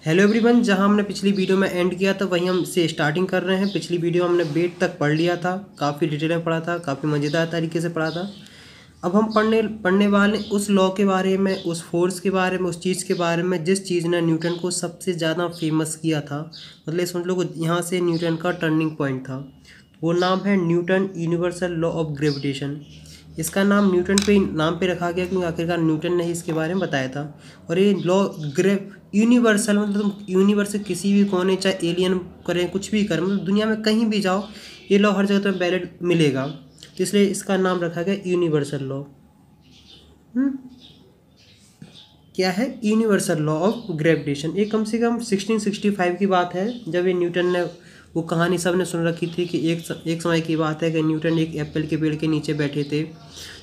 Hello everyone, जहां हमने पिछली वीडियो में एंड किया था वहीं हम से स्टार्टिंग कर रहे हैं। पिछली वीडियो हमने वेट तक पढ़ लिया था, काफ़ी डिटेल में पढ़ा था, काफ़ी मज़ेदार तरीके से पढ़ा था। अब हम पढ़ने वाले उस लॉ के बारे में, उस फोर्स के बारे में, उस चीज़ के बारे में जिस चीज़ ने न्यूटन को सबसे ज़्यादा फेमस किया था। मतलब समझ लो यहाँ से न्यूटन का टर्निंग पॉइंट था। वो नाम है Newton universal law of gravitation. इसका नाम न्यूटन पे नाम पे रखा गया क्योंकि आखिरकार न्यूटन ने ही इसके बारे में बताया था। और ये लॉ यूनिवर्सल मतलब तुम यूनिवर्स के किसी भी कोने, चाहे एलियन करें कुछ भी करें, मतलब दुनिया में कहीं भी जाओ, ये लॉ हर जगह तुम्हें वैलिड मिलेगा। तो इसलिए इसका नाम रखा गया यूनिवर्सल लॉ। क्या है? Universal law of gravitation. ये कम से कम 1665 की बात है, जब ये न्यूटन ने वो कहानी सब ने सुन रखी थी कि एक समय की बात है कि न्यूटन एक एप्पल के पेड़ के नीचे बैठे थे,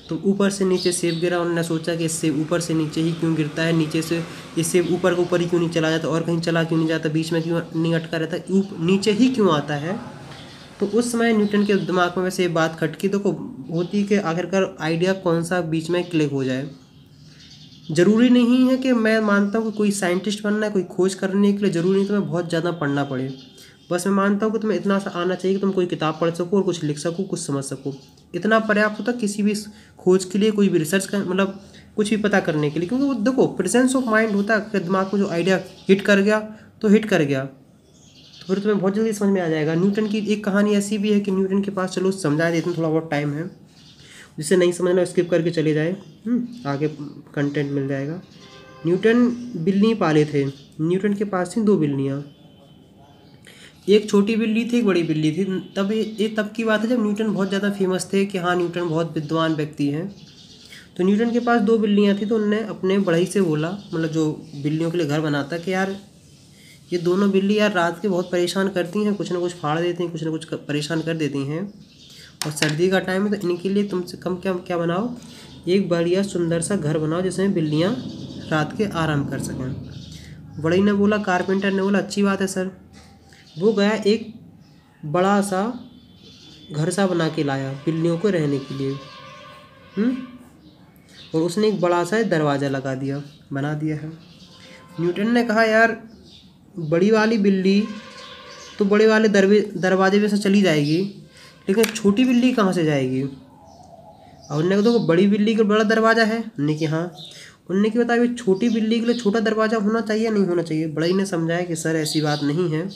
तो ऊपर से नीचे सेब गिरा। उन्होंने सोचा कि इससे ऊपर से नीचे ही क्यों गिरता है, नीचे से इससे ऊपर को ऊपर ही क्यों नहीं चला जाता, और कहीं चला क्यों नहीं जाता, बीच में क्यों नहीं अटका रहता, नीचे ही क्यों आता है। तो उस समय न्यूटन के दिमाग में वैसे ये बात खटकी। देखो होती कि आखिरकार आइडिया कौन सा बीच में क्लिक हो जाए। ज़रूरी नहीं है कि मैं मानता हूँ कि कोई साइंटिस्ट बनना है, कोई खोज करने के लिए ज़रूरी नहीं तुम्हें बहुत ज़्यादा पढ़ना पड़े। बस मैं मानता हूँ कि तुम्हें इतना सा आना चाहिए कि तुम कोई किताब पढ़ सको और कुछ लिख सको, कुछ समझ सको। इतना पर्याप्त होता किसी भी खोज के लिए, कोई भी रिसर्च का मतलब कुछ भी पता करने के लिए। क्योंकि वो देखो प्रेजेंस ऑफ माइंड होता है कि दिमाग में जो आइडिया हिट कर गया तो हिट कर गया, तो फिर तुम्हें बहुत जल्दी समझ में आ जाएगा। न्यूटन की एक कहानी ऐसी भी है कि न्यूटन के पास, चलो समझा देते हैं, थोड़ा बहुत टाइम है, जिसे नहीं समझना स्किप करके चले जाए, आगे कंटेंट मिल जाएगा। न्यूटन बिल्ली पाले थे। न्यूटन के पास थी 2 बिल्लियाँ, एक छोटी बिल्ली थी, एक बड़ी बिल्ली थी। तब की बात है जब न्यूटन बहुत ज़्यादा फेमस थे कि हाँ न्यूटन बहुत विद्वान व्यक्ति हैं। तो न्यूटन के पास 2 बिल्लियाँ थी, तो उनने अपने बढ़ई से बोला, मतलब जो बिल्लियों के लिए घर बनाता, कि यार ये दोनों बिल्ली यार रात के बहुत परेशान करती हैं, कुछ ना कुछ फाड़ देती हैं, कुछ ना कुछ परेशान कर देती हैं, और सर्दी का टाइम है, तो इनके लिए तुमसे कम क्या बनाओ, एक बढ़िया सुंदर सा घर बनाओ जिसमें बिल्लियाँ रात के आराम कर सकें। बड़ई ने बोला, कारपेंटर ने बोला, अच्छी बात है सर। वो गया एक बड़ा सा घर सा बना के लाया बिल्लियों को रहने के लिए। और उसने एक बड़ा सा दरवाज़ा बना दिया है। न्यूटन ने कहा, यार बड़ी वाली बिल्ली तो बड़े वाले दरवाजे में से चली जाएगी, लेकिन छोटी बिल्ली कहाँ से जाएगी। और उनने कहा, तो बड़ी बिल्ली का बड़ा दरवाज़ा है। उनने कि हाँ। उनने कि बताया, छोटी बिल्ली के लिए छोटा दरवाज़ा होना चाहिए नहीं होना चाहिए। बड़ई ने समझाया कि सर ऐसी बात नहीं है,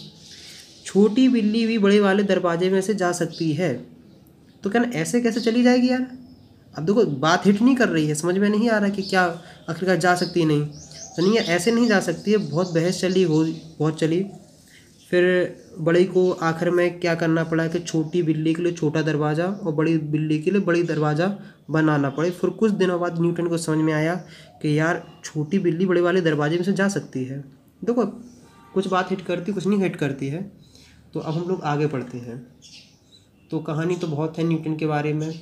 छोटी बिल्ली भी बड़े वाले दरवाजे में से जा सकती है। तो क्या ऐसे कैसे चली जाएगी यार। अब देखो बात हिट नहीं कर रही है, समझ में नहीं आ रहा कि क्या आखिरकार जा सकती है नहीं तो नहीं है, ऐसे नहीं जा सकती है। बहुत बहस चली, बहुत चली। फिर बड़ी को आखिर में क्या करना पड़ा कि छोटी बिल्ली के लिए छोटा दरवाज़ा और बड़ी बिल्ली के लिए बड़ी दरवाज़ा बनाना पड़े। फिर कुछ दिनों बाद न्यूटन को समझ में आया कि यार छोटी बिल्ली बड़े वाले दरवाजे में से जा सकती है। देखो कुछ बात हिट करती, कुछ नहीं हिट करती है। तो अब हम लोग आगे बढ़ते हैं। तो कहानी तो बहुत है न्यूटन के बारे में,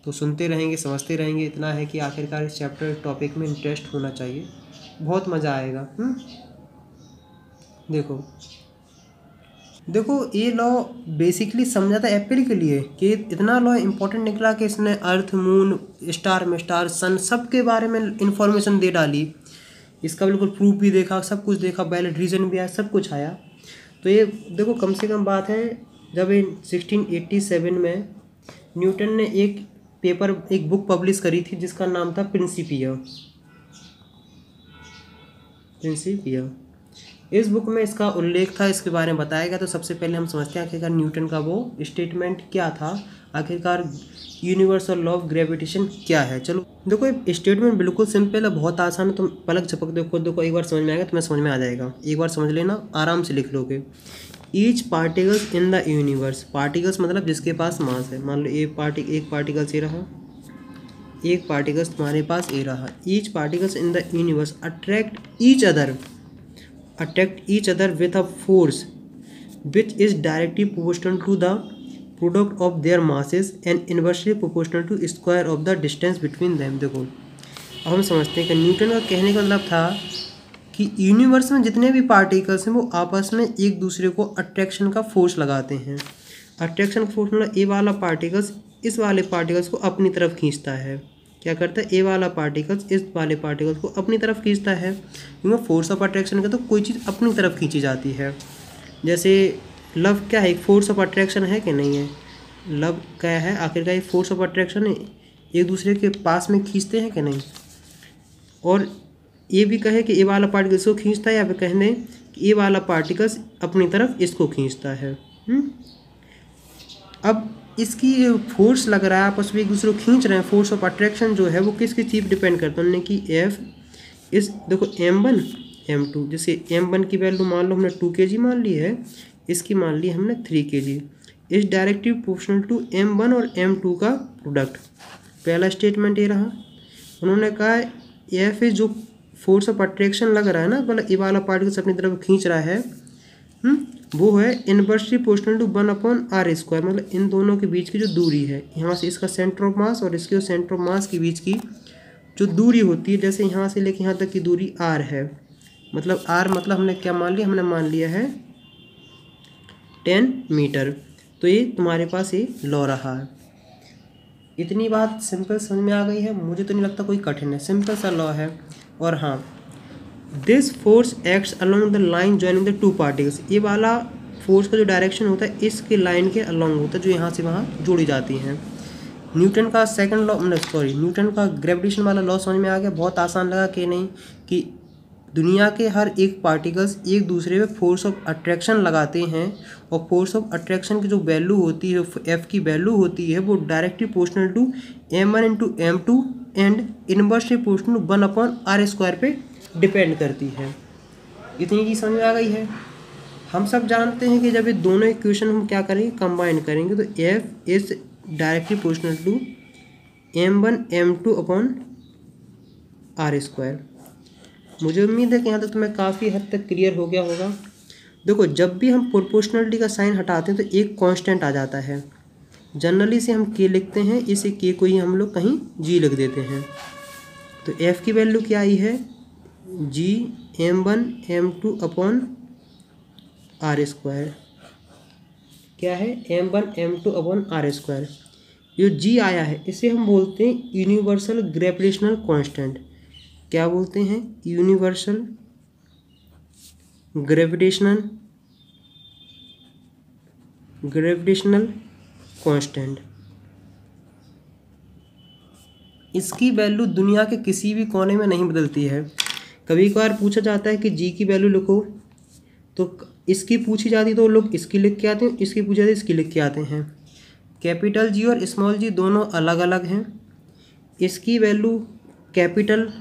तो सुनते रहेंगे, समझते रहेंगे। इतना है कि आखिरकार इस चैप्टर टॉपिक में इंटरेस्ट होना चाहिए, बहुत मज़ा आएगा। देखो ये लॉ बेसिकली समझा था एप्पल के लिए कि इतना लॉ इम्पोर्टेंट निकला कि इसने अर्थ, मून, स्टार, सन सब के बारे में इंफॉर्मेशन दे डाली। इसका बिल्कुल प्रूफ भी देखा, सब कुछ देखा, वैलिड रीज़न भी आया, सब कुछ आया। तो ये देखो कम से कम बात है, जब 1687 में न्यूटन ने एक बुक पब्लिश करी थी जिसका नाम था प्रिंसिपिया। इस बुक में इसका उल्लेख था, इसके बारे में बताया गया। तो सबसे पहले हम समझते हैं आखिरकार न्यूटन का वो स्टेटमेंट क्या था, आखिरकार यूनिवर्सल लॉ ऑफ ग्रेविटेशन क्या है। चलो देखो ये स्टेटमेंट बिल्कुल सिंपल है, बहुत आसान है। तुम पलक झपक देखो एक बार समझ में आएगा, तुम्हें समझ में आ जाएगा। एक बार समझ लेना, आराम से लिख लोगे। Each particles in the universe, particles मतलब जिसके पास मास है। मान लो एक पार्टिकल्स ये रहा, एक पार्टिकल्स तुम्हारे पास ये रहा। Each particles in the universe attract each other with a force which is directly proportional to the product of their masses and inversely proportional to square of the distance between them। देखो अब हम समझते हैं कि Newton का कहने का मतलब था कि यूनिवर्स में जितने भी पार्टिकल्स हैं वो आपस में एक दूसरे को अट्रैक्शन का फोर्स लगाते हैं। अट्रैक्शन फोर्स मतलब ये वाला पार्टिकल्स इस वाले पार्टिकल्स को अपनी तरफ खींचता है, क्या करता है, ए वाला पार्टिकल्स इस वाले पार्टिकल्स को अपनी तरफ खींचता है, क्योंकि फोर्स ऑफ अट्रैक्शन का तो कोई चीज़ अपनी तरफ खींची जाती है। जैसे लव क्या है, एक फोर्स ऑफ अट्रैक्शन है कि नहीं है, लव क्या है आखिरकार एक फोर्स ऑफ अट्रैक्शन है, एक दूसरे के पास में खींचते हैं कि नहीं। और ये भी कहे कि ए वाला पार्टिकल इसको खींचता है, या फिर कह दें कि ए वाला पार्टिकल्स अपनी तरफ इसको खींचता है। अब इसकी फोर्स लग रहा है आपस में एक दूसरे को खींच रहे हैं, फोर्स ऑफ अट्रैक्शन जो है वो किसकी चीज डिपेंड करता है, उन्होंने कि एफ इस देखो m1 m2, जैसे m1 की वैल्यू मान लो हमने 2 kg मान ली है, इसकी मान ली हमने 3 kg, इस डायरेक्टली प्रोपोर्शनल टू m1 और m2 का प्रोडक्ट। पहला स्टेटमेंट ये रहा, उन्होंने कहा एफ इज जो फोर्स ऑफ अट्रैक्शन लग रहा है ना, मतलब ये वाला पार्टिकल्स अपनी तरफ खींच रहा है, वो है इनवर्सली प्रोपोर्शनल टू 1/r², मतलब इन दोनों के बीच की जो दूरी है, यहाँ से इसका सेंटर ऑफ मास और इसके सेंटर ऑफ मास के बीच की जो दूरी होती है, जैसे यहाँ से लेके यहाँ तक की दूरी r है, मतलब r मतलब हमने क्या मान लिया, हमने मान लिया है 10 मीटर। तो ये तुम्हारे पास ये लॉ रहा है। इतनी बात सिंपल समझ में आ गई है, मुझे तो नहीं लगता कोई कठिन है, सिंपल सा लॉ है। और हाँ, this force acts along the line joining the two particles, ये वाला फोर्स का जो डायरेक्शन होता है इसके लाइन के अलोंग होता है, जो यहाँ से वहाँ जोड़ी जाती हैं। न्यूटन का सेकंड लॉ, न्यूटन का ग्रेविटेशन वाला लॉ समझ में आ गया, बहुत आसान लगा कि नहीं, कि दुनिया के हर एक पार्टिकल्स एक दूसरे पे फोर्स ऑफ अट्रैक्शन लगाते हैं, और फोर्स ऑफ अट्रैक्शन की जो वैल्यू होती है, एफ की वैल्यू होती है, वो directly proportional to m1 into m2 and inversely proportional to 1/r² पे डिपेंड करती है। इतनी चीज़ समझ में आ गई है। हम सब जानते हैं कि जब ये दोनों इक्वेशन हम क्या करेंगे, कंबाइन करेंगे, तो F is directly proportional to m1 m2/r²। मुझे उम्मीद है कि यहाँ तक तुम्हें काफ़ी हद तक क्लियर हो गया होगा। देखो, जब भी हम प्रोपोर्शनलिटी का साइन हटाते हैं तो एक कांस्टेंट आ जाता है, जनरली से हम के लिखते हैं, इसे के को ही हम लोग कहीं जी लिख देते हैं। तो एफ की वैल्यू क्या आई है, जी m1 m2/r², क्या है, m1 m2/r²। जो जी आया है इसे हम बोलते हैं यूनिवर्सल ग्रेविटेशनल कांस्टेंट। क्या बोलते हैं, यूनिवर्सल ग्रेविटेशनल कांस्टेंट। इसकी वैल्यू दुनिया के किसी भी कोने में नहीं बदलती है। कभी कभार पूछा जाता है कि जी की वैल्यू लिखो, तो इसकी पूछी जाती तो लोग इसकी लिख के आते हैं, इसकी पूछी जाती इसकी लिख के आते हैं। कैपिटल जी और स्मॉल जी दोनों अलग अलग हैं। इसकी वैल्यू कैपिटल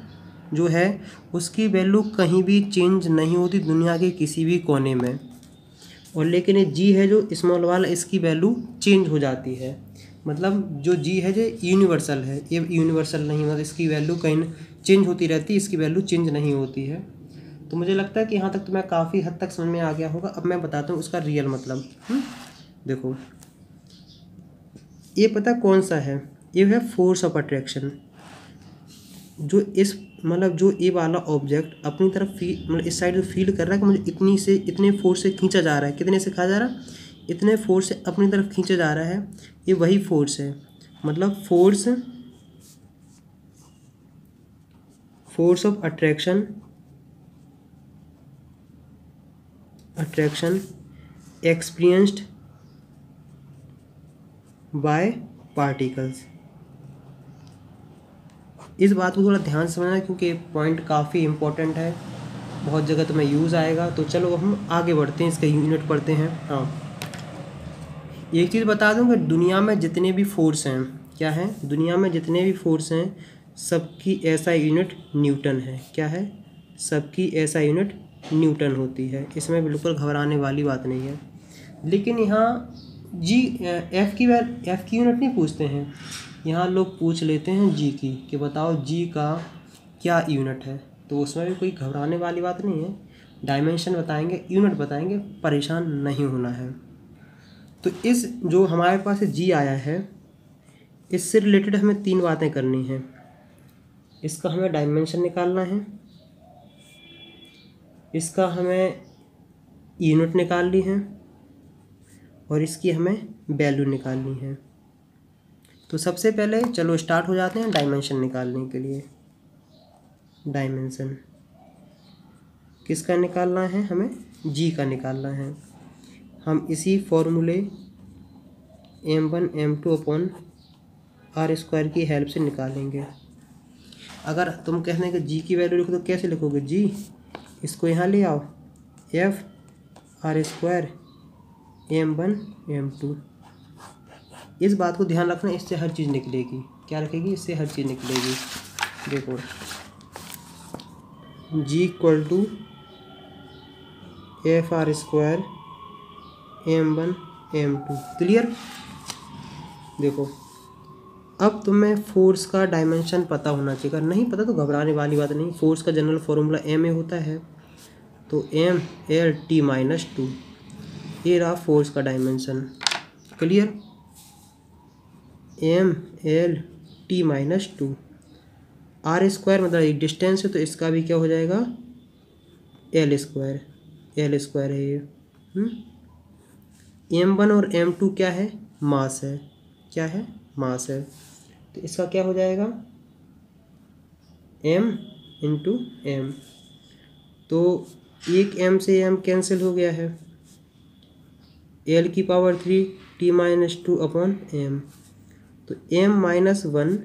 जो है उसकी वैल्यू कहीं भी चेंज नहीं होती दुनिया के किसी भी कोने में, और लेकिन ये जी है जो स्मॉल वाला, इसकी वैल्यू चेंज हो जाती है। मतलब जो जी है जो यूनिवर्सल है, ये यूनिवर्सल नहीं, मतलब इसकी वैल्यू कहीं चेंज होती रहती है, इसकी वैल्यू चेंज नहीं होती है। तो मुझे लगता है कि यहाँ तक तो मैं काफ़ी हद तक समझ में आ गया होगा। अब मैं बताता हूँ उसका रियल मतलब। देखो, ये पता कौन सा है, ये है फोर्स ऑफ अट्रैक्शन। जो इस मतलब जो ये वाला ऑब्जेक्ट अपनी तरफ मतलब इस साइड फील कर रहा है कि मुझे इतनी से इतने फोर्स से खींचा जा रहा है, कितने से खा जा रहा है, इतने फोर्स से अपनी तरफ खींचा जा रहा है, ये वही फोर्स है। मतलब force of attraction experienced bye particles. इस बात को थोड़ा ध्यान से समझना, क्योंकि पॉइंट काफ़ी इंपॉर्टेंट है, बहुत जगह तो मैं यूज़ आएगा। तो चलो हम आगे बढ़ते हैं, इसका यूनिट पढ़ते हैं। हाँ, एक चीज़ बता दूं कि दुनिया में जितने भी फोर्स हैं, क्या है, दुनिया में जितने भी फोर्स हैं सबकी ऐसा यूनिट न्यूटन है। क्या है, सबकी ऐसा यूनिट न्यूटन होती है, इसमें बिल्कुल घबराने वाली बात नहीं है। लेकिन यहाँ जी एफ़ की यूनिट नहीं पूछते हैं, यहाँ लोग पूछ लेते हैं जी की, कि बताओ जी का क्या यूनिट है। तो उसमें भी कोई घबराने वाली बात नहीं है, डायमेंशन बताएंगे, यूनिट बताएंगे, परेशान नहीं होना है। तो इस जो हमारे पास जी आया है, इससे रिलेटेड हमें 3 बातें करनी हैं। इसका हमें डायमेंशन निकालना है, इसका हमें यूनिट निकालनी है, और इसकी हमें वैल्यू निकालनी है। तो सबसे पहले चलो स्टार्ट हो जाते हैं डायमेंशन निकालने के लिए। डायमेंशन किसका निकालना है, हमें जी का निकालना है। हम इसी फॉर्मूले m1 m2 upon R square की हेल्प से निकालेंगे। अगर तुम कहने हैं कि जी की वैल्यू लिखो तो कैसे लिखोगे, जी इसको यहाँ ले आओ, F R square m1 m2। इस बात को ध्यान रखना, इससे हर चीज़ निकलेगी। क्या रखेगी, इससे हर चीज़ निकलेगी। देखो G equal to F R square m1 m2। Clear. देखो अब तुम्हें फोर्स का डायमेंशन पता होना चाहिए। अगर नहीं पता तो घबराने वाली बात नहीं। फोर्स का जनरल फॉर्मूला एम ए होता है, तो एम एल टी माइनस 2, ये रहा फोर्स का dimension. Clear. M L T minus 2। R square मतलब डिस्टेंस है, तो इसका भी क्या हो जाएगा, एल स्क्वायर। एल स्क्वायर है ये। m1 और m2 क्या है, मास है। क्या है, मास है। तो इसका क्या हो जाएगा, m इंटू एम। तो एक m से m कैंसिल हो गया है, l की power 3 t minus 2 upon m। तो m minus 1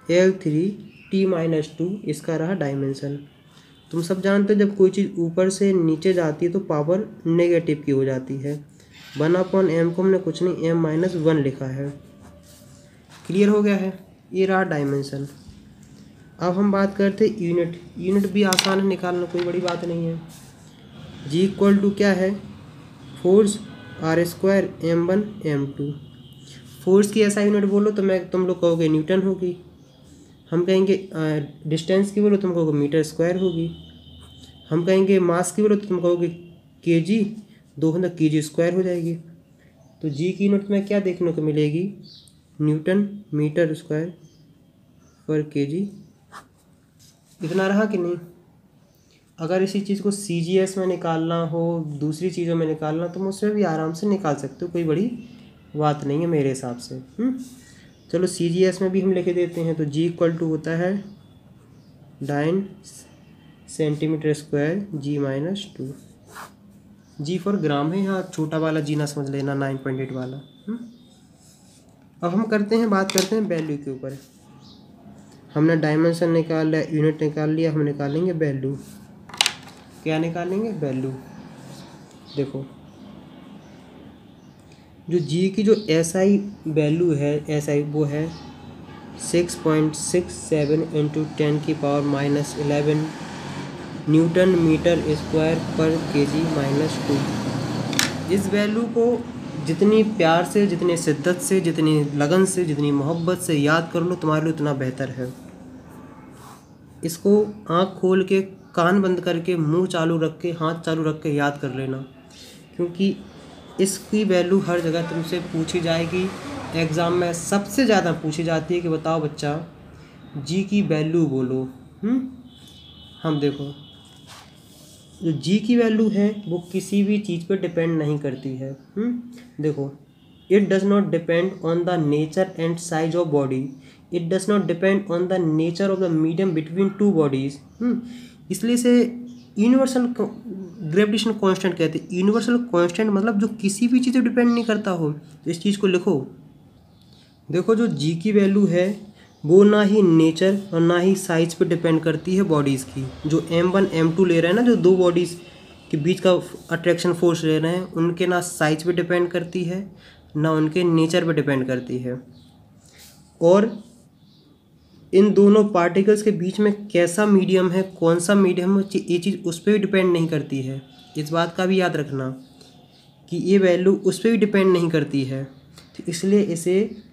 l3 t minus 2, इसका रहा डायमेंशन। तुम सब जानते हो जब कोई चीज़ ऊपर से नीचे जाती है तो पावर नेगेटिव की हो जाती है। 1 अपॉन एम को हमने कुछ नहीं m माइनस 1 लिखा है। क्लियर हो गया है, ये रहा डायमेंशन। अब हम बात करते हैं यूनिट। यूनिट भी आसान है निकालना, कोई बड़ी बात नहीं है। जी इक्वल टू क्या है, force are square m1 m2। Force की ऐसा यूनिट बोलो तो तुम लोग कहोगे न्यूटन होगी। हम कहेंगे डिस्टेंस की बोलो तुम कहोगे मीटर स्क्वायर होगी। हम कहेंगे मास की बोलो तो तुम कहोगे केजी, 200 केजी स्क्वायर हो जाएगी। तो जी की यूनिट में क्या देखने को मिलेगी, न्यूटन मीटर स्क्वायर पर केजी। इतना रहा कि नहीं। अगर इसी चीज़ को CGS में निकालना हो, दूसरी चीज़ों में निकालना, तो उसमें भी आराम से निकाल सकते हो, कोई बड़ी बात नहीं है मेरे हिसाब से। चलो CGS में भी हम लिख देते हैं। तो जी इक्वल टू होता है 9 centimetre square G minus 2। G for gram है, यहाँ छोटा वाला जी ना समझ लेना, 9.8 वाला। अब हम बात करते हैं वैल्यू के ऊपर। हमने डायमेंशन निकाल लिया, यूनिट निकाल लिया, हम निकालेंगे वैल्यू। क्या निकालेंगे, वैल्यू। देखो जो जी की जो SI वैल्यू है, SI वो है 6.67 इंटू 10 की power minus 11 newton metre square पर केजी माइनस 2। इस वैल्यू को जितनी प्यार से, जितनी शिद्दत से, जितनी लगन से, जितनी मोहब्बत से याद कर लो, तुम्हारे लिए उतना बेहतर है। इसको आँख खोल के, कान बंद करके, मुंह चालू रख के, हाथ चालू रख के याद कर लेना, क्योंकि इसकी वैल्यू हर जगह तुमसे पूछी जाएगी। एग्ज़ाम में सबसे ज़्यादा पूछी जाती है कि बताओ बच्चा जी की वैल्यू बोलो। हम देखो जो जी की वैल्यू है वो किसी भी चीज़ पर डिपेंड नहीं करती है। देखो, it does not depend on the nature and size of body, it does not depend on the nature of the medium between two bodies. इसलिए से यूनिवर्सल ग्रेविटेशन कांस्टेंट कहते हैं। यूनिवर्सल कांस्टेंट मतलब जो किसी भी चीज़ पर डिपेंड नहीं करता हो। तो इस चीज़ को लिखो। देखो जो जी की वैल्यू है वो ना ही नेचर और ना ही साइज पे डिपेंड करती है बॉडीज़ की। जो m1 m2 ले रहे हैं ना, जो दो बॉडीज़ के बीच का अट्रैक्शन फोर्स ले रहे हैं, उनके ना साइज पे डिपेंड करती है, ना उनके नेचर पे डिपेंड करती है। और इन दोनों पार्टिकल्स के बीच में कैसा मीडियम है, कौन सा मीडियम है, ये चीज़ उस पर भी डिपेंड नहीं करती है। इस बात का भी याद रखना कि ये वैल्यू उस पर भी डिपेंड नहीं करती है। तो इसलिए इसे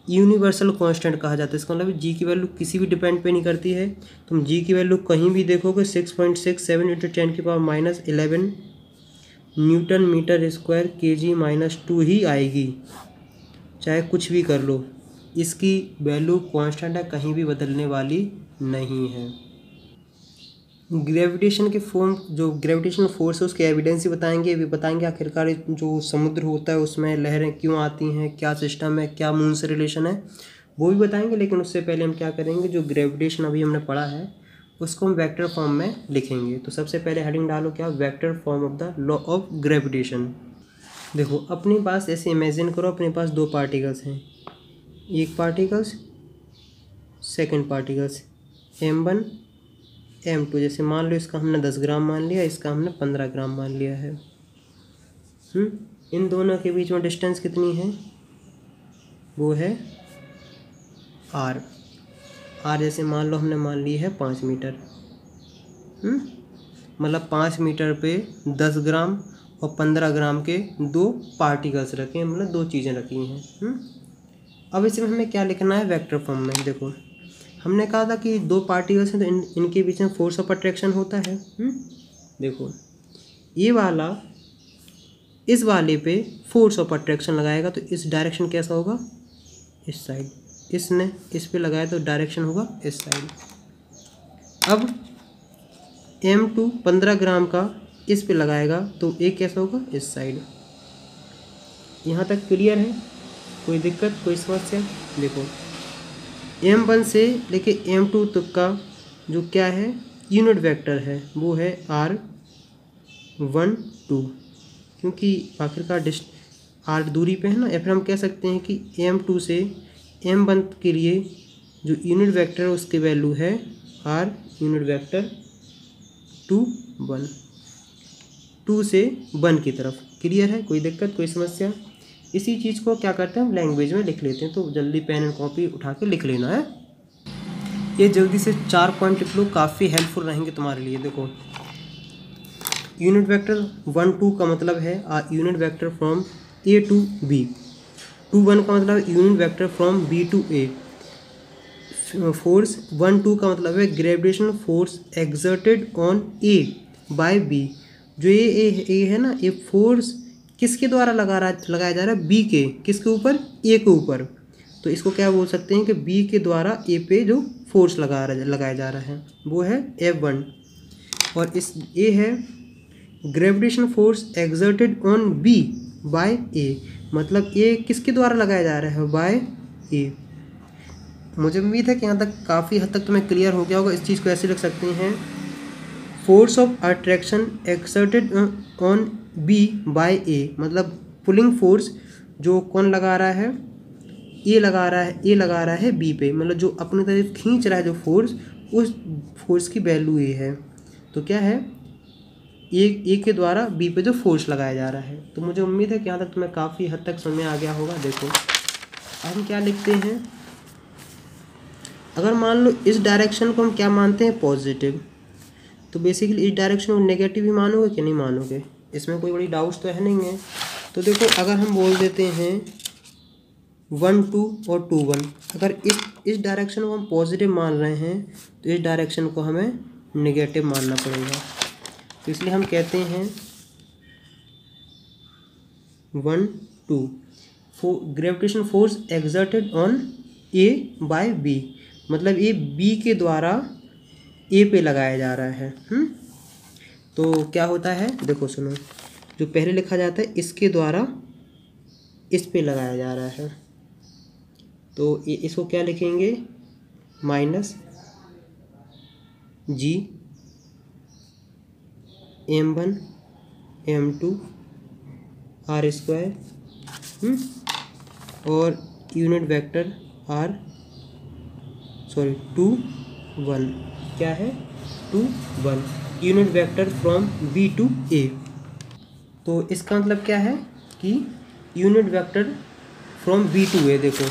यूनिवर्सल कांस्टेंट कहा जाता है। इसका मतलब जी की वैल्यू किसी भी डिपेंड पे नहीं करती है। तुम जी की वैल्यू कहीं भी देखोगे 6.67 इंटू 10 की power minus 11 newton metre square KG minus 2 ही आएगी, चाहे कुछ भी कर लो। इसकी वैल्यू कांस्टेंट है, कहीं भी बदलने वाली नहीं है। ग्रेविटेशन के फॉर्म, जो ग्रेविटेशनल फोर्स है उसके एविडेंस ही बताएंगे, भी बताएंगे आखिरकार जो समुद्र होता है उसमें लहरें क्यों आती हैं, क्या सिस्टम है, क्या मून से रिलेशन है, वो भी बताएंगे। लेकिन उससे पहले हम क्या करेंगे, जो ग्रेविटेशन अभी हमने पढ़ा है उसको हम वेक्टर फॉर्म में लिखेंगे। तो सबसे पहले हेडिंग डालो क्या, vector form of the law of gravitation. देखो अपने पास ऐसे इमेजिन करो, अपने पास दो पार्टिकल्स हैं, एक particles second particles m1 m2। जैसे मान लो इसका हमने 10 ग्राम मान लिया, इसका हमने 15 ग्राम मान लिया है। इन दोनों के बीच में डिस्टेंस कितनी है, वो है r। जैसे मान लो हमने मान ली है 5 मीटर। मतलब 5 मीटर पे 10 ग्राम और 15 ग्राम के दो पार्टिकल्स रखे हैं, मतलब दो चीज़ें रखी हैं। अब इसमें हमें क्या लिखना है वेक्टर फॉर्म में। देखो हमने कहा था कि दो पार्टिकल्स हैं तो इनके बीच में फोर्स ऑफ अट्रैक्शन होता है। देखो ये वाला इस वाले पे फोर्स ऑफ अट्रैक्शन लगाएगा तो इस डायरेक्शन कैसा होगा, इस साइड। इसने इस पे लगाया तो डायरेक्शन होगा इस साइड। अब m2 15 ग्राम का इस पे लगाएगा तो एक कैसा होगा, इस साइड। यहाँ तक क्लियर है, कोई दिक्कत कोई समस्या। देखो m1 से लेके m2 तक का जो क्या है यूनिट वेक्टर है वो है r12, क्योंकि आखिरकार r दूरी पे है ना। या फिर हम कह सकते हैं कि m2 से m1 के लिए जो यूनिट वेक्टर है उसकी वैल्यू है r यूनिट वेक्टर 2 1, 2 से 1 की तरफ। क्लियर है, कोई दिक्कत कोई समस्या। इसी चीज़ को क्या करते हैं हम लैंग्वेज में लिख लेते हैं, तो जल्दी पेन एंड कॉपी उठा के लिख लेना है। ये जल्दी से 4 पॉइंट लिख लो, काफ़ी हेल्पफुल रहेंगे तुम्हारे लिए। देखो यूनिट वेक्टर 1 2 का मतलब है unit vector from A to B. 2 1 का मतलब unit vector from B to A. Force 1 2 का मतलब है gravitational force exerted on A by B. जो ये है ना, ये फोर्स किसके द्वारा लगाया जा रहा है, बी के, किसके ऊपर, ए के ऊपर। तो इसको क्या बोल सकते हैं कि बी के द्वारा ए पे जो फोर्स लगाया जा रहा है वो है F1। और इस ए है gravitation force exerted on B by A, मतलब ए किसके द्वारा लगाया जा रहा है, बाय ए। मुझे उम्मीद है कि यहाँ तक काफ़ी हद तक तुम्हें क्लियर हो गया होगा। इस चीज़ को ऐसे लिख सकते हैं, force of attraction exerted on B by A, मतलब पुलिंग फोर्स जो कौन लगा रहा है, ए लगा रहा है बी पे, मतलब जो अपनी तरफ खींच रहा है जो फोर्स, उस फोर्स की वैल्यू ए है। तो क्या है, ए के द्वारा बी पे जो फोर्स लगाया जा रहा है। तो मुझे उम्मीद है कि यहाँ तक तुम्हें काफ़ी हद तक समझ में आ गया होगा। देखो अब हम क्या लिखते हैं, अगर मान लो इस डायरेक्शन को हम क्या मानते हैं, पॉजिटिव, तो बेसिकली इस डायरेक्शन को नेगेटिव ही मानोगे कि नहीं मानोगे, इसमें कोई बड़ी डाउट्स तो है नहीं है। तो देखो अगर हम बोल देते हैं 1 2 और 2 1, अगर इस डायरेक्शन को हम पॉजिटिव मान रहे हैं तो इस डायरेक्शन को हमें नेगेटिव मानना पड़ेगा। तो इसलिए हम कहते हैं 1 2 gravitation force exerted on A by B, मतलब ये बी के द्वारा ए पे लगाया जा रहा है। तो क्या होता है, देखो सुनो, जो पहले लिखा जाता है इसके द्वारा इस पे लगाया जा रहा है, तो ये इसको क्या लिखेंगे, minus G m1 m2 r square और यूनिट वेक्टर टू 1, क्या है 2 1, unit vector from B to A. तो इसका मतलब क्या है कि unit vector from B to A. देखो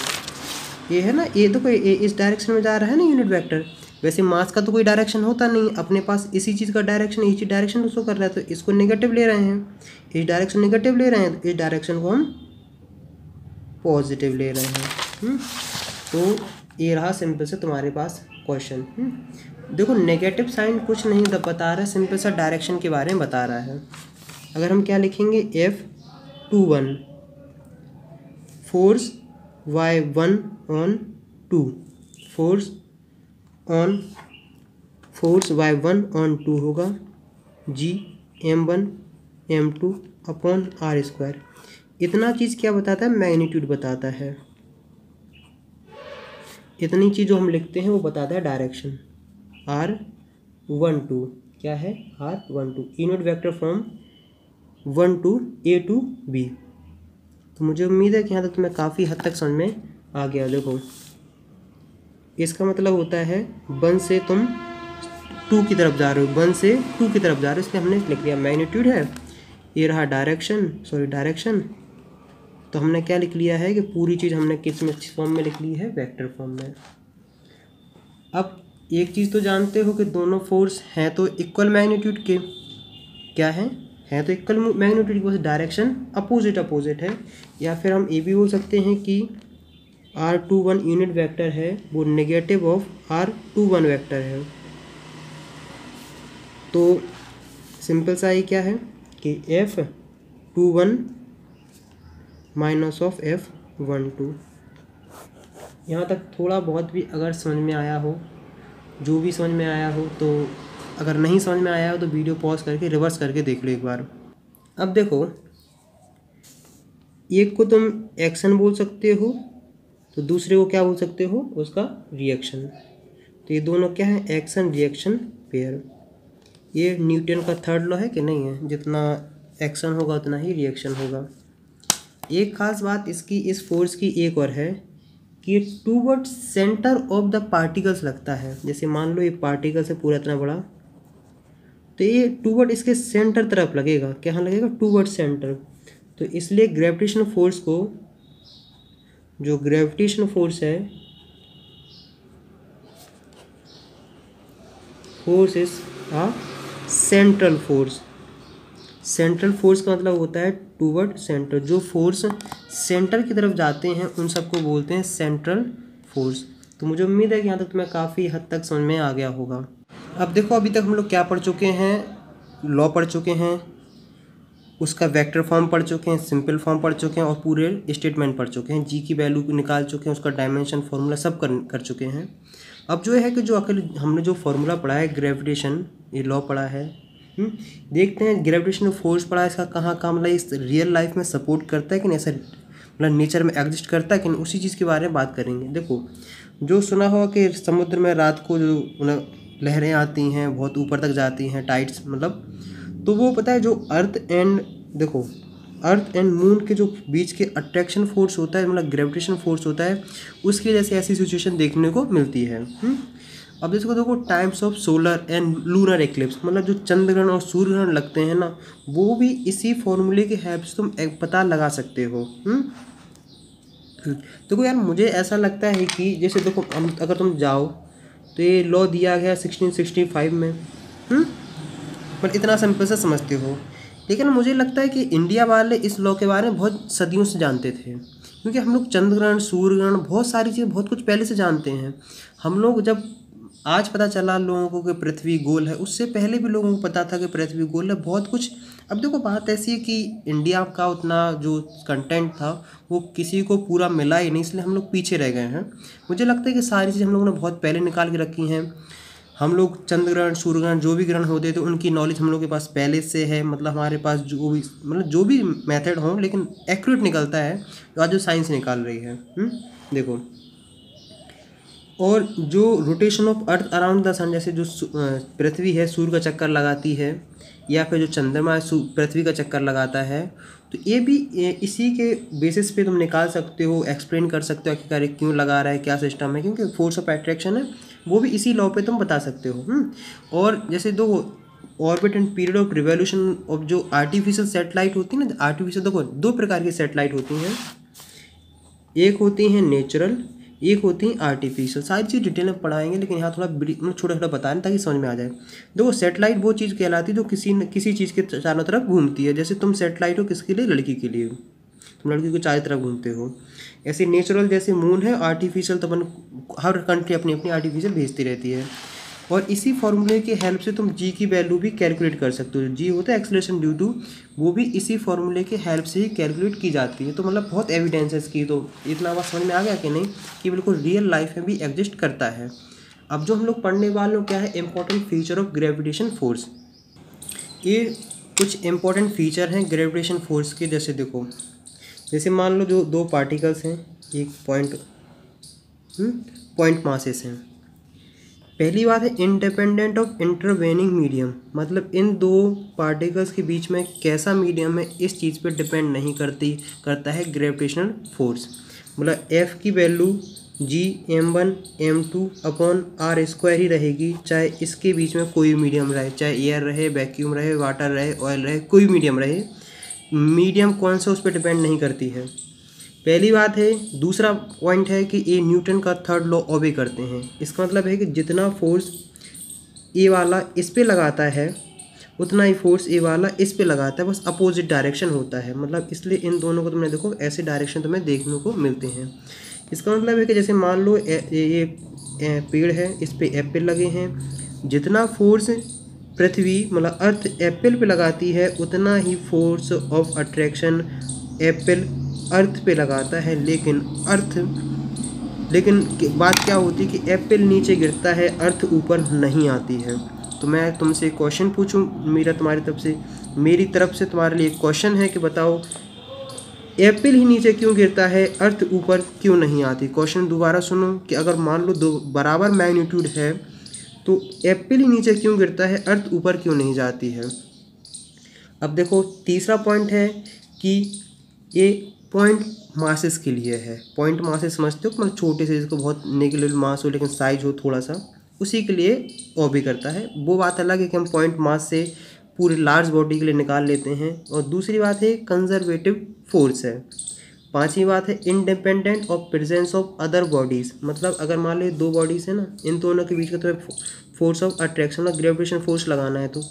ये है ना, ये देखो ये इस डायरेक्शन में जा रहा है ना यूनिट वेक्टर। वैसे मास का तो कोई डायरेक्शन होता नहीं, अपने पास इसी चीज़ का डायरेक्शन, इसी डायरेक्शन तो शो कर रहा है, तो इसको नेगेटिव ले रहे हैं, इस डायरेक्शन नेगेटिव ले रहे हैं, तो इस डायरेक्शन को हम पॉजिटिव ले रहे हैं। तो ये रहा सिंपल से तुम्हारे पास क्वेश्चन। देखो नेगेटिव साइन कुछ नहीं बता रहा है, सिंपल सा डायरेक्शन के बारे में बता रहा है। अगर हम क्या लिखेंगे, F21 force y1 on 2, force on force y1/2 होगा g m1 m2 upon r square. इतना चीज़ क्या बताता है, मैग्नीट्यूड बताता है। इतनी चीज़ जो हम लिखते हैं वो बताता है डायरेक्शन। r12 क्या है, r12 unit vector from 1 to a to b। तो मुझे उम्मीद है कि यहाँ तक तुम्हें काफ़ी हद तक समझ में आ गया। देखो इसका मतलब होता है 1 से तुम 2 की तरफ जा रहे हो, 1 से 2 की तरफ जा रहे हो, इसलिए हमने लिख लिया मैग्नीट्यूड है। ये रहा डायरेक्शन। तो हमने क्या लिख लिया है कि पूरी चीज़ हमने किस फॉर्म में लिख ली है, वेक्टर फॉर्म में। अब एक चीज़ तो जानते हो कि दोनों फोर्स हैं तो इक्वल मैग्नीट्यूड के, क्या हैं तो इक्वल मैग्नीट्यूड की, बस डायरेक्शन अपोजिट है। या फिर हम ये भी बोल सकते हैं कि r21 यूनिट वेक्टर है वो नेगेटिव ऑफ r21 वेक्टर है। तो सिंपल सा ही क्या है कि f21 माइनस ऑफ f12। यहाँ तक थोड़ा बहुत भी अगर समझ में आया हो, जो भी समझ में आया हो, तो अगर नहीं समझ में आया हो तो वीडियो पॉज करके रिवर्स करके देख लो एक बार। अब देखो एक को तुम एक्शन बोल सकते हो तो दूसरे को क्या बोल सकते हो, उसका रिएक्शन। तो ये दोनों क्या है, एक्शन रिएक्शन पेयर। ये न्यूटन का थर्ड लॉ है कि नहीं है, जितना एक्शन होगा उतना ही रिएक्शन होगा। एक खास बात इसकी, इस फोर्स की एक और है कि ये toward centre of the particles लगता है। जैसे मान लो ये पार्टिकल्स है पूरा इतना बड़ा, तो ये टूवर्ड इसके सेंटर तरफ लगेगा। क्या लगेगा, टूवर्ड सेंटर। तो इसलिए ग्रेविटेशनल फोर्स को, जो ग्रेविटेशनल फोर्स है, force is a central force. Central force का मतलब होता है टूवर्ड सेंटर। जो फोर्स सेंटर की तरफ जाते हैं उन सबको बोलते हैं सेंट्रल फोर्स। तो मुझे उम्मीद है कि यहाँ तक तुम्हें काफ़ी हद तक समझ में आ गया होगा। अब देखो अभी तक हम लोग क्या पढ़ चुके हैं, लॉ पढ़ चुके हैं, उसका वेक्टर फॉर्म पढ़ चुके हैं, सिंपल फॉर्म पढ़ चुके हैं और पूरे स्टेटमेंट पढ़ चुके हैं। जी की वैल्यू निकाल चुके हैं, उसका डायमेंशन फार्मूला सब कर चुके हैं। अब जो है कि जो हमने जो फार्मूला पढ़ा है ग्रेविटेशन, ये लॉ पढ़ा है, देखते हैं ग्रेविटेशनल फोर्स पढ़ा है, इसका कहाँ मतलब इस रियल लाइफ में सपोर्ट करता है कि नहीं, ऐसा मतलब नेचर में एग्जिस्ट करता है कि नहीं, उसी चीज़ के बारे में बात करेंगे। देखो जो सुना होगा कि समुद्र में रात को जो लहरें आती हैं बहुत ऊपर तक जाती हैं, टाइड्स मतलब, तो वो पता है जो अर्थ एंड मून के जो बीच के अट्रैक्शन फोर्स होता है, मतलब ग्रेविटेशन फोर्स होता है, उसकी वजह से ऐसी सिचुएशन देखने को मिलती है। अब देखो times of solar and lunar eclipse, मतलब जो चंद्र ग्रहण और सूर्य ग्रहण लगते हैं ना, वो भी इसी फॉर्मूले के हेल्प से तुम पता लगा सकते हो। देखो यार मुझे ऐसा लगता है कि जैसे देखो अगर तुम जाओ तो ये लॉ दिया गया 1665 में, पर इतना सिंपल से समझते हो, लेकिन मुझे लगता है कि इंडिया वाले इस लॉ के बारे में बहुत सदियों से जानते थे, क्योंकि हम लोग चंद्र ग्रहण, सूर्य ग्रहण, बहुत सारी चीज़ें बहुत कुछ पहले से जानते हैं। हम लोग जब आज पता चला लोगों को कि पृथ्वी गोल है, उससे पहले भी लोगों को पता था कि पृथ्वी गोल है, बहुत कुछ। अब देखो बात ऐसी है कि इंडिया का उतना जो कंटेंट था वो किसी को पूरा मिला ही नहीं, इसलिए हम लोग पीछे रह गए हैं। मुझे लगता है कि सारी चीज़ हम लोगों ने बहुत पहले निकाल के रखी हैं। हम लोग चंद्र ग्रहण, सूर्य ग्रहण, जो भी ग्रहण होते थे उनकी नॉलेज हम लोग के पास पहले से है। मतलब हमारे पास जो भी मेथड हो, लेकिन एक्यूरेट निकलता है तो आज जो साइंस निकाल रही है। देखो, और जो rotation of earth around the sun, जैसे जो पृथ्वी है सूर्य का चक्कर लगाती है, या फिर जो चंद्रमा पृथ्वी का चक्कर लगाता है, तो ये भी इसी के बेसिस पे तुम निकाल सकते हो, एक्सप्लेन कर सकते हो कि कार्य क्यों लगा रहा है, क्या सिस्टम है, क्योंकि फोर्स ऑफ अट्रैक्शन है वो भी इसी लॉ पे तुम बता सकते हो। और जैसे दो orbit and period of revolution of जो आर्टिफिशियल सेटेलाइट होती है ना, आर्टिफिशियल देखो दो प्रकार की सेटेलाइट होती हैं, एक होती हैं नेचुरल, एक होती है आर्टिफिशियल। सारी चीज़ डिटेल में पढ़ाएंगे, लेकिन यहाँ थोड़ा छोटा छोटा बता रहे ताकि समझ में आ जाए। देखो सेटेलाइट वो चीज़ कहलाती है जो किसी चीज़ के चारों तरफ घूमती है। जैसे तुम सेटेलाइट हो किसके लिए, लड़की के लिए, तुम लड़की को चारों तरफ घूमते हो। ऐसे नेचुरल जैसे मून है, आर्टिफिशियल तो हर कंट्री अपनी अपनी आर्टिफिशियल भेजती रहती है। और इसी फॉर्मूले की हेल्प से तुम जी की वैल्यू भी कैलकुलेट कर सकते हो। जी होता है एक्सेलरेशन ड्यू टू, वो भी इसी फॉर्मूले के हेल्प से ही कैलकुलेट की जाती है। तो मतलब बहुत एविडेंस है इसकी। तो इतना बात समझ में आ गया कि नहीं कि बिल्कुल रियल लाइफ में भी एग्जिस्ट करता है। अब जो हम लोग पढ़ने वाले क्या है, important feature of gravitation force. ये कुछ इंपॉर्टेंट फीचर हैं ग्रेविटेशन फोर्स के। जैसे देखो, जैसे मान लो जो दो पार्टिकल्स हैं, एक पॉइंट मासेस हैं। पहली बात है इंडिपेंडेंट ऑफ इंटरवेनिंग मीडियम, मतलब इन दो पार्टिकल्स के बीच में कैसा मीडियम है इस चीज़ पे डिपेंड नहीं करता है ग्रेविटेशनल फोर्स। मतलब एफ की value G(m1) m2 upon R square ही रहेगी, चाहे इसके बीच में कोई मीडियम रहे, चाहे एयर रहे, वैक्यूम रहे, वाटर रहे, ऑयल रहे, कोई मीडियम रहे, मीडियम कौन सा उस पर डिपेंड नहीं करती है। पहली बात है। दूसरा पॉइंट है कि ये न्यूटन का थर्ड लॉ ओबे करते हैं। इसका मतलब है कि जितना फोर्स ए वाला इस पे लगाता है उतना ही फोर्स ए वाला इस पे लगाता है, बस अपोजिट डायरेक्शन होता है। मतलब इसलिए इन दोनों को तुमने देखो ऐसे डायरेक्शन तुम्हें देखने को मिलते हैं। इसका मतलब है कि जैसे मान लो ये पेड़ है, इस पे एप्पल लगे हैं, जितना फोर्स पृथ्वी मतलब अर्थ एप्पल पे लगाती है उतना ही फोर्स ऑफ अट्रैक्शन एप्पल अर्थ पे लगाता है। लेकिन बात क्या होती है कि एप्पल नीचे गिरता है, अर्थ ऊपर नहीं आती है। तो मैं तुमसे क्वेश्चन पूछूं, मेरी तरफ से तुम्हारे लिए क्वेश्चन है कि बताओ एप्पल ही नीचे क्यों गिरता है, अर्थ ऊपर क्यों नहीं आती। क्वेश्चन दोबारा सुनो कि अगर मान लो दो बराबर मैग्नीट्यूड है तो एप्पल ही नीचे क्यों गिरता है, अर्थ ऊपर क्यों नहीं जाती है। अब देखो तीसरा पॉइंट है कि ये पॉइंट मासेस के लिए है। पॉइंट मासेस समझते हो, मतलब छोटे से जिसको बहुत नेगेटिव मास हो लेकिन साइज हो थोड़ा सा, उसी के लिए ऑबे करता है। वो बात अलग है कि हम पॉइंट मास से पूरे लार्ज बॉडी के लिए निकाल लेते हैं। और दूसरी बात है कंजर्वेटिव फोर्स है। पांचवी बात है independent of presence of other bodies, मतलब अगर मान लो दो बॉडीज़ है ना, इन दोनों के बीच का तो फोर्स ऑफ अट्रैक्शन मतलब ग्रेविटेशन फोर्स लगाना है, तो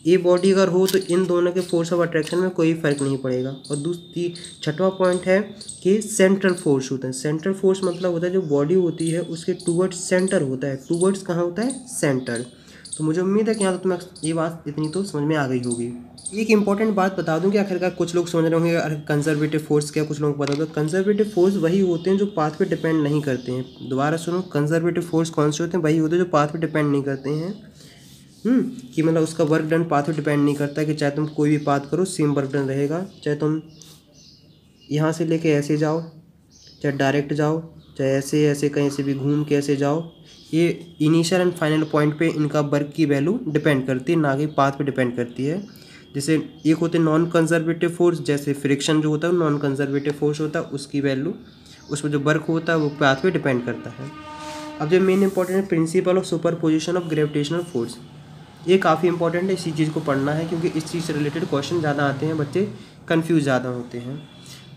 ये बॉडी अगर हो तो इन दोनों के फोर्स ऑफ अट्रैक्शन में कोई फर्क नहीं पड़ेगा। और दूसरी छठवां पॉइंट है कि सेंट्रल फोर्स होता है। सेंट्रल फोर्स मतलब होता है जो बॉडी होती है उसके टूवर्ड्स सेंटर होता है। टूवर्ड्स कहाँ होता है, सेंटर। तो मुझे उम्मीद है कि यहाँ तो तुम्हें ये बात इतनी तो समझ में आ गई होगी। एक इंपॉर्टेंट बात बता दूं कि आखिरकार कुछ लोग समझ रहे होंगे अरे कंजर्वेटिव फोर्स क्या, कुछ लोगों को बता दो। कंजर्वेटिव फोर्स वही होते हैं जो पाथ पे डिपेंड नहीं करते हैं। दोबारा सुनो, कंजर्वेटिव फोर्स कौन से होते हैं, वही होते हैं जो पाथ पे डिपेंड नहीं करते हैं। कि मतलब उसका वर्क डन पाथ पे डिपेंड नहीं करता है कि चाहे तुम कोई भी पाथ करो सेम वर्क डन रहेगा, चाहे तुम यहाँ से लेके ऐसे जाओ, चाहे डायरेक्ट जाओ, चाहे ऐसे ऐसे कहीं से भी घूम के ऐसे जाओ। ये इनिशियल एंड फाइनल पॉइंट पे इनका वर्क की वैल्यू डिपेंड करती है, ना कि पाथ पे डिपेंड करती है। जैसे एक होते हैं नॉन कंजर्वेटिव फोर्स, जैसे फ्रिक्शन जो होता है नॉन कंजर्वेटिव फोर्स होता है, उसकी वैल्यू उसमें जो वर्क होता है वो पाथ पे डिपेंड करता है। अब जो मेन इंपॉर्टेंट है principle of superposition of gravitational force, ये काफ़ी इंपॉर्टेंट है, इसी चीज़ को पढ़ना है क्योंकि इस चीज़ से रिलेटेड क्वेश्चन ज़्यादा आते हैं, बच्चे कंफ्यूज ज़्यादा होते हैं।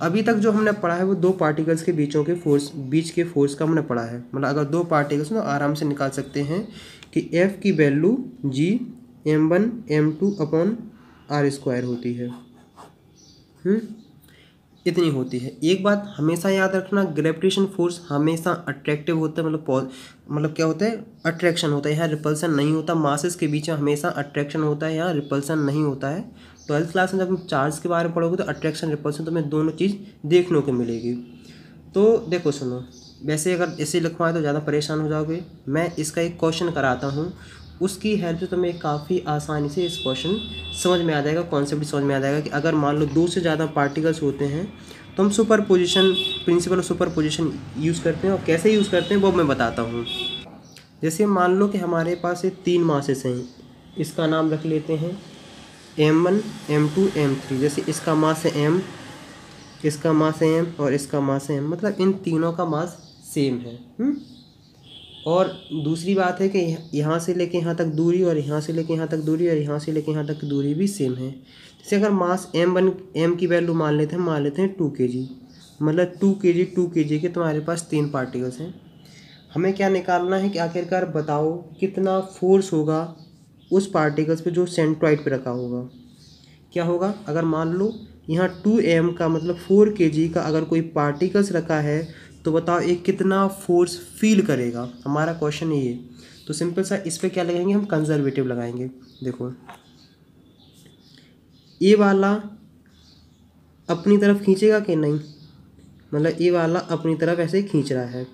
अभी तक जो हमने पढ़ा है वो दो पार्टिकल्स के बीच के फोर्स का हमने पढ़ा है। मतलब अगर दो पार्टिकल्स ना आराम से निकाल सकते हैं कि F की value G(m1) m2 upon R square होती है। इतनी होती है। एक बात हमेशा याद रखना, ग्रेविटेशन फोर्स हमेशा अट्रैक्टिव होता है, मतलब क्या होता है, अट्रैक्शन होता है, यहाँ रिपल्सन नहीं होता। मासेस के बीच में हमेशा अट्रैक्शन होता है, यहाँ रिपल्सन नहीं होता है। 12th क्लास में जब तुम चार्ज के बारे में पढ़ोगे तो अट्रैक्शन रिपल्सन तुम्हें दोनों चीज़ देखने को मिलेगी। तो देखो सुनो, वैसे अगर ऐसे लिखवाएं तो ज़्यादा परेशान हो जाओगे। मैं इसका एक क्वेश्चन कराता हूँ, उसकी हेल्प से तुम्हें काफ़ी आसानी से इस क्वेश्चन समझ में आ जाएगा, कॉन्सेप्ट समझ में आ जाएगा कि अगर मान लो दो से ज़्यादा पार्टिकल्स होते हैं तो हम superposition principle of superposition use करते हैं। और कैसे यूज़ करते हैं वो मैं बताता हूँ। जैसे मान लो कि हमारे पास ये तीन मासेस हैं, इसका नाम रख लेते हैं m1 m2 m3। जैसे इसका मास है m, इसका मास है m और इसका मास है m, मतलब इन तीनों का मास सेम है। और दूसरी बात है कि यहाँ से लेके यहाँ तक दूरी और यहाँ से लेके यहाँ तक दूरी और यहाँ से लेके यहाँ तक दूरी भी सेम है। जैसे अगर मास m की वैल्यू मान लेते हैं 2 kg, मतलब 2 kg के तुम्हारे पास तीन पार्टिकल्स हैं। हमें क्या निकालना है कि आखिरकार बताओ कितना फोर्स होगा उस पार्टिकल्स पे जो सेंट्रॉइड पे रखा होगा। क्या होगा, अगर मान लो यहाँ 2m का मतलब 4 kg का अगर कोई पार्टिकल्स रखा है तो बताओ ये कितना फोर्स फील करेगा। हमारा क्वेश्चन ये है। तो सिंपल सा इस पर क्या लगाएंगे, हम कंजर्वेटिव लगाएंगे। देखो ये वाला अपनी तरफ खींचेगा कि नहीं, मतलब ये वाला अपनी तरफ ऐसे खींच रहा है।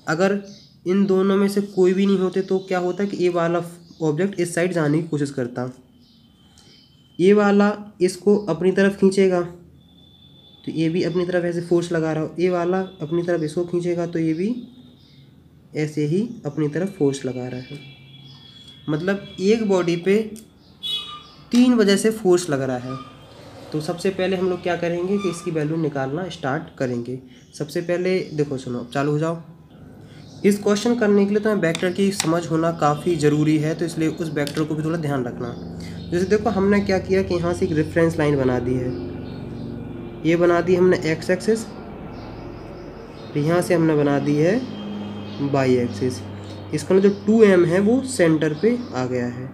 अगर इन दोनों में से कोई भी नहीं होते तो क्या होता है कि ये वाला ऑब्जेक्ट इस साइड जाने की कोशिश करता, ये वाला इसको अपनी तरफ खींचेगा तो ये भी अपनी तरफ ऐसे फोर्स लगा रहा हो, ये वाला अपनी तरफ इसको खींचेगा तो ये भी ऐसे ही अपनी तरफ फोर्स लगा रहा है। मतलब एक बॉडी पे 3 वजह से फोर्स लग रहा है। तो सबसे पहले हम लोग क्या करेंगे कि इसकी वैल्यू निकालना स्टार्ट करेंगे। सबसे पहले देखो, सुनो, चालू हो जाओ। इस क्वेश्चन करने के लिए तो वेक्टर की समझ होना काफ़ी ज़रूरी है, तो इसलिए उस वेक्टर को भी थोड़ा ध्यान रखना। जैसे देखो हमने क्या किया कि यहाँ से एक रेफरेंस लाइन बना दी है, ये बना दी हमने एक्स एक्सिस, तो यहाँ से हमने बना दी है वाई एक्सिस। इसका जो 2m है वो सेंटर पे आ गया है।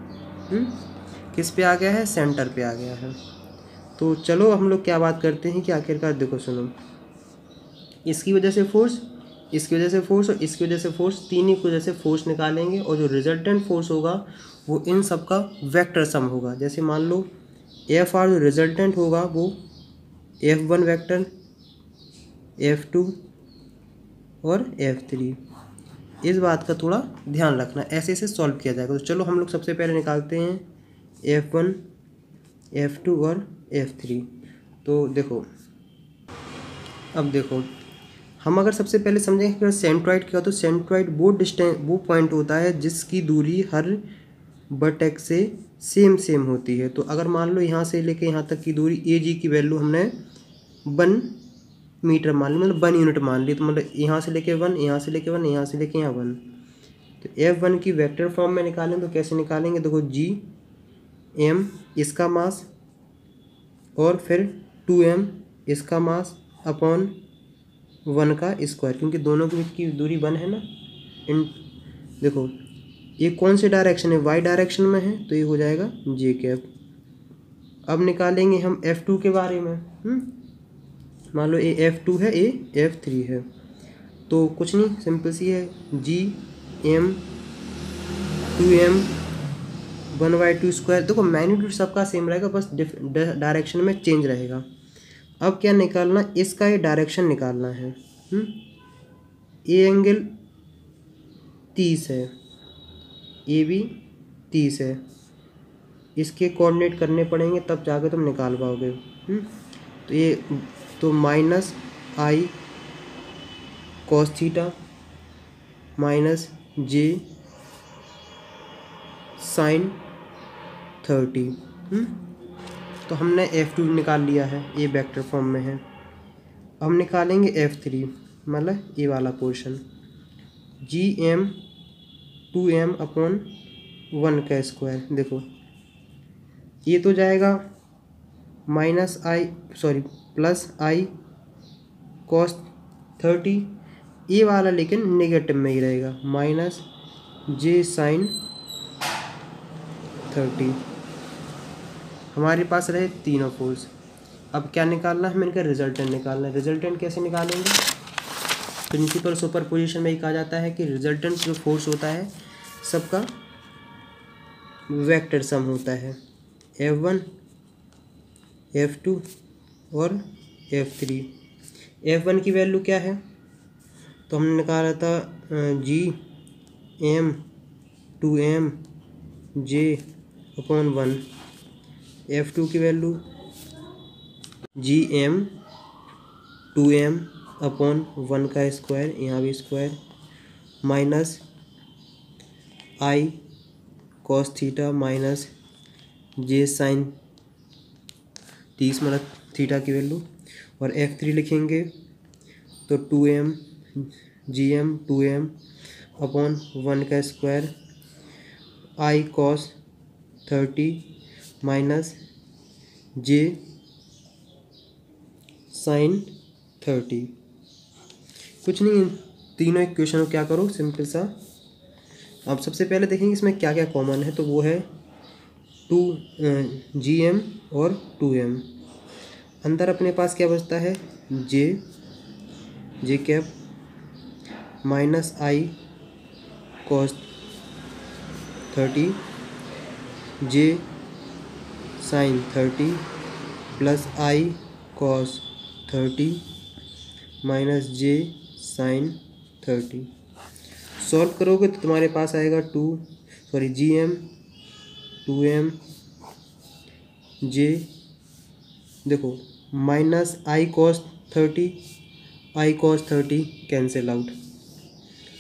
किस पे आ गया है? सेंटर पे आ गया है। तो चलो हम लोग क्या बात करते हैं कि आखिरकार देखो सुनो, इसकी वजह से फोर्स, इसकी वजह से फोर्स और इसकी वजह से फोर्स, तीन की वजह से फोर्स निकालेंगे और जो रिजल्टेंट फोर्स होगा वो इन सब का वेक्टर सम होगा। जैसे मान लो एफ आर जो रिजल्टेंट होगा वो F1 वेक्टर, F2 और F3। इस बात का थोड़ा ध्यान रखना, ऐसे ऐसे सॉल्व किया जाएगा। तो चलो हम लोग सबसे पहले निकालते हैं F1, F2 और F3। तो देखो, अब देखो हम अगर सबसे पहले समझें कि सेंट्रॉइड क्या, तो सेंट्रॉइड वो पॉइंट होता है जिसकी दूरी हर वर्टेक्स से सेम होती है। तो अगर मान लो यहाँ से लेके यहाँ तक की दूरी AG की वैल्यू हमने 1 मीटर मान ली, मतलब 1 यूनिट मान ली, तो मतलब यहाँ से लेके 1, यहाँ से लेके 1, यहाँ से लेके यहाँ 1। तो F1 की वेक्टर फॉर्म में निकालें तो कैसे निकालेंगे? देखो Gm इसका मास और फिर 2m इसका मास अपॉन 1 का स्क्वायर, क्योंकि दोनों के बीच की दूरी 1 है ना। इन देखो ये कौन से डायरेक्शन है? वाई डायरेक्शन में है, तो ये हो जाएगा जे कैप। अब निकालेंगे हम F2 के बारे में। मान लो ये F2 है, ये F3 है, तो कुछ नहीं, सिंपल सी है, Gm 2m 1/2 स्क्वायर। देखो मैग्नीट्यूड सबका सेम रहेगा, बस डायरेक्शन में चेंज रहेगा। अब क्या निकालना? इसका ये डायरेक्शन निकालना है। ए एंगल 30 है, ए भी 30 है, इसके कोऑर्डिनेट करने पड़ेंगे तब जाकर तुम निकाल पाओगे। तो ये तो -i cos theta -j sin 30। तो हमने F2 निकाल लिया है, ये वेक्टर फॉर्म में है। अब निकालेंगे F3, मतलब ये वाला पोर्शन, Gm 2m अपॉन 1 का स्क्वायर। देखो ये तो जाएगा +i cos 30, ये वाला लेकिन नेगेटिव में ही रहेगा, -j sin 30। हमारे पास रहे तीनों फोर्स। अब क्या निकालना है? हमें इनका रिजल्टेंट निकालना है। रिजल्टेंट कैसे निकालेंगे? प्रिंसिपल सुपरपोजिशन में ही कहा जाता है कि रिजल्टेंट जो फोर्स होता है सबका वेक्टर सम होता है, F1, F2 और F3। F1 की वैल्यू क्या है? तो हमने निकाला था Gm 2m j upon 1। F2 की वैल्यू Gm 2m अपॉन 1 का स्क्वायर, यहाँ भी square, -i cos theta -j sin 30, मतलब थीटा की वैल्यू। और F3 लिखेंगे तो 2m Gm 2m अपॉन 1 का square, i cos 30 -j sin 30। कुछ नहीं, तीनों इक्वेशन को क्या करो, सिंपल सा। अब सबसे पहले देखेंगे इसमें क्या क्या कॉमन है, तो वो है Gm और 2m। अंदर अपने पास क्या बचता है? j cap -i cos 30 j sin 30 plus i cos 30 -j sin 30। Solve करोगे तो तुम्हारे पास आएगा GM 2M J, देखो minus I cos 30 cancel out.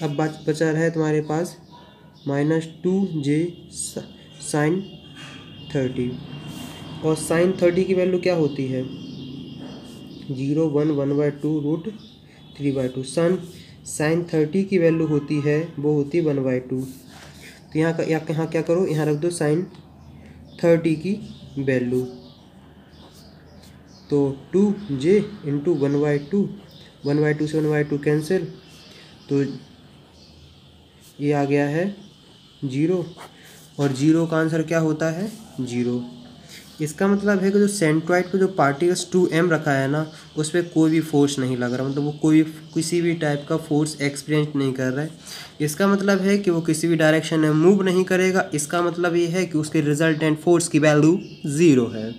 अब बचा है तुम्हारे पास -2J sin 30, और sin 30 की वैल्यू क्या होती है 0 1 1/2 √3/2। sin 30 की वैल्यू होती है, वो होती है 1/2। तो यहाँ क्या करो, यहाँ रख दो sin 30 की वैल्यू, तो 2J इंटू 1/2, 1/2 से 1/2 कैंसिल, तो ये आ गया है 0, और 0 का आंसर क्या होता है 0। इसका मतलब है कि जो सेंट्रॉइड पे जो पार्टिकल्स 2M रखा है ना, उस पर कोई भी फोर्स नहीं लग रहा, मतलब वो किसी भी टाइप का फोर्स एक्सपीरियंस नहीं कर रहा है। इसका मतलब है कि वो किसी भी डायरेक्शन में मूव नहीं करेगा। इसका मतलब ये है कि उसके रिजल्टेंट फोर्स की वैल्यू 0 है।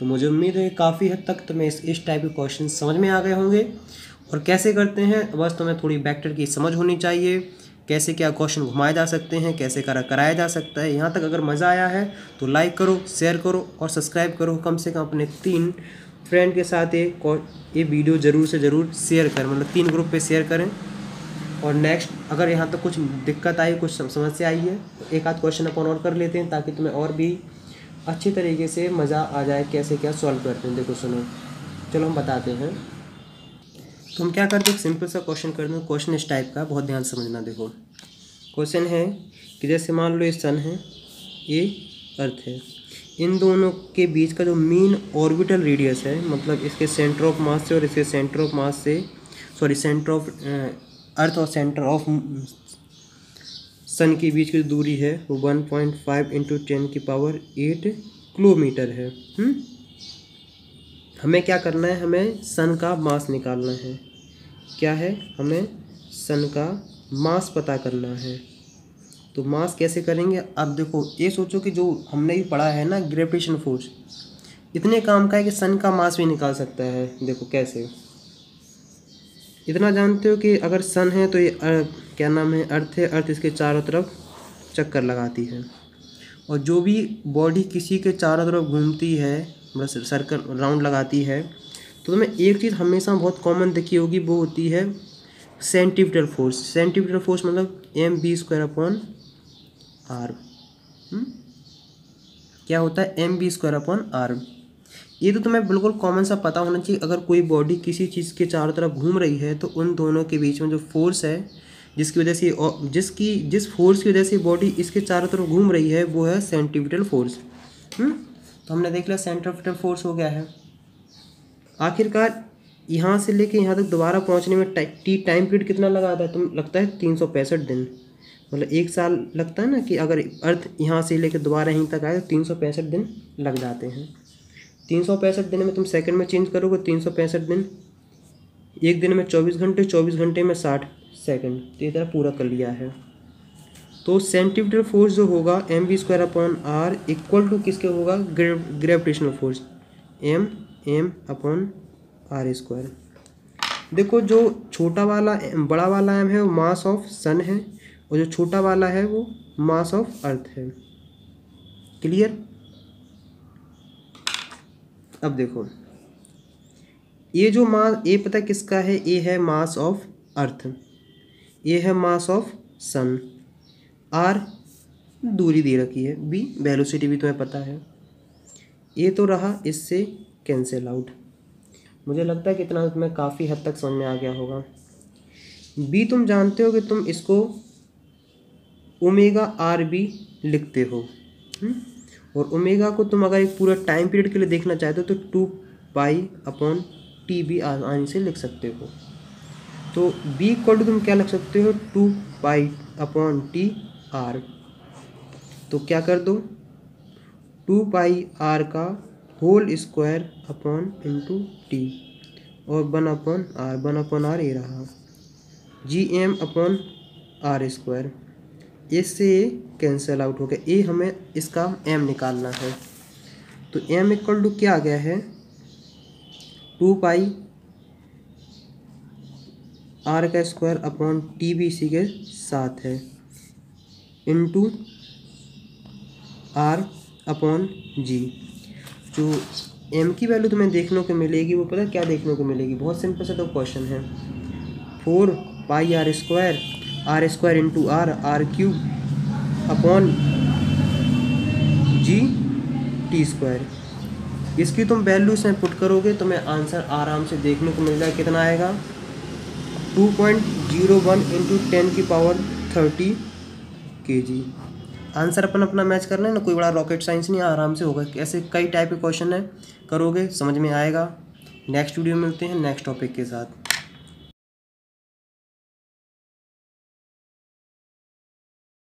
तो मुझे उम्मीद है काफ़ी हद तक तुम्हें इस टाइप के क्वेश्चन समझ में आ गए होंगे। और कैसे करते हैं, बस तुम्हें थोड़ी वेक्टर की समझ होनी चाहिए, कैसे क्या क्वेश्चन घुमाए जा सकते हैं, कैसे कराया जा सकता है। यहाँ तक अगर मज़ा आया है तो लाइक करो, शेयर करो और सब्सक्राइब करो। कम से कम अपने 3 फ्रेंड के साथ ये वीडियो ज़रूर से ज़रूर शेयर करें, मतलब 3 ग्रुप पे शेयर करें। और नेक्स्ट अगर यहाँ तक कुछ दिक्कत आई, कुछ समस्या आई है, तो एक आध क्वेश्चन अपन और कर लेते हैं, ताकि तुम्हें और भी अच्छी तरीके से मज़ा आ जाए कैसे क्या सॉल्व करते हैं। देखो सुनो, चलो हम बताते हैं। तो हम क्या करते हैं, एक सिंपल सा क्वेश्चन करते हैं। क्वेश्चन इस टाइप का, बहुत ध्यान से समझना। देखो क्वेश्चन है कि जैसे मान लो ये सन है, ये अर्थ है, इन दोनों के बीच का जो मीन ऑर्बिटल रेडियस है, मतलब इसके सेंटर ऑफ मास से और इसके सेंटर ऑफ मास से, सेंटर ऑफ अर्थ और सेंटर ऑफ सन के बीच की जो दूरी है वो 1.5 × 10⁸ किलोमीटर है। हमें क्या करना है, हमें सन का मास निकालना है। क्या है, हमें सन का मास पता करना है। तो मास कैसे करेंगे, अब देखो ये सोचो कि जो हमने भी पढ़ा है ना ग्रेविटेशन फोर्स, इतने काम का है कि सन का मास भी निकाल सकता है। देखो कैसे, इतना जानते हो कि अगर सन है तो ये क्या नाम है, अर्थ है, अर्थ इसके चारों तरफ चक्कर लगाती है, और जो भी बॉडी किसी के चारों तरफ घूमती है, बस सर्कल राउंड लगाती है, तो तुम्हें एक चीज़ हमेशा बहुत कॉमन दिखी होगी, वो होती है सेंटीपिटल फोर्स। सेंटीपिटल फोर्स मतलब mv²/r। क्या होता है, mv²/r। ये तो तुम्हें बिल्कुल कॉमन सा पता होना चाहिए। अगर कोई बॉडी किसी चीज़ के चारों तरफ घूम रही है, तो उन दोनों के बीच में जो फोर्स है, जिसकी वजह से जिस फोर्स की वजह से बॉडी इसके चारों तरफ घूम रही है, वो है सेंटीपिटल फोर्स। तो हमने देख लिया सेंट्रीपिटल फोर्स हो गया है। आखिरकार यहाँ से लेके यहाँ तक दोबारा पहुँचने में टाइम पीरियड कितना लगा था, तुम लगता है 365 दिन, मतलब 1 साल लगता है ना, कि अगर अर्थ यहाँ से लेके दोबारा यहीं तक आए तो 365 दिन लग जाते हैं। 365 दिन में तुम सेकंड में चेंज करोगे, 365 दिन, एक दिन में 24 घंटे, 24 घंटे में 60 सेकंड, तो ये तरह पूरा कर लिया है। तो सेंटीपिटल फोर्स जो होगा mv²/r इक्वल टू किसके होगा, ग्रेविटेशनल फोर्स m/r²। देखो जो बड़ा वाला m है वो मास ऑफ सन है, और जो छोटा वाला है वो मास ऑफ अर्थ है। क्लियर। अब देखो ये जो मास, ये पता किसका है, ये है मास ऑफ अर्थ, ये है मास ऑफ सन। आर दूरी दे रखी है, बी वेलोसिटी भी तुम्हें पता है। ये तो रहा, इससे कैंसिल आउट। मुझे लगता है कि इतना तुम्हें काफ़ी हद तक समझ में आ गया होगा। बी तुम जानते हो कि तुम इसको ω/r लिखते हो, और ओमेगा को तुम अगर एक पूरा टाइम पीरियड के लिए देखना चाहते हो तो 2π/T भी आसानी से लिख सकते हो। तो b इक्वल टू तुम क्या लिख सकते हो, 2π/T/r। तो क्या कर दो, 2πr का whole square upon into T, और 1/r ये रहा, Gm/r²। इससे ये कैंसिल आउट हो गया, ये हमें इसका m निकालना है। तो m इक्वल टू क्या आ गया है, 2πr आर का स्क्वायर अपॉन टी भी इसी के साथ है, इनटू आर अपॉन जी। जो एम की वैल्यू तुम्हें देखने को मिलेगी वो पता है क्या देखने को मिलेगी, बहुत सिंपल सा तो क्वेश्चन है, 4 pi R square into R cube upon G T square. इसकी तुम वैल्यू इसमें पुट करोगे तो मैं आंसर आराम से देखने को मिल जाएगा, कितना आएगा 2.01 इंटू 10⁻30 kg। आंसर अपन अपना मैच करना है ना, कोई बड़ा रॉकेट साइंस नहीं, आराम से होगा। ऐसे कई टाइप के क्वेश्चन है, करोगे समझ में आएगा। नेक्स्ट वीडियो में मिलते हैं नेक्स्ट टॉपिक के साथ।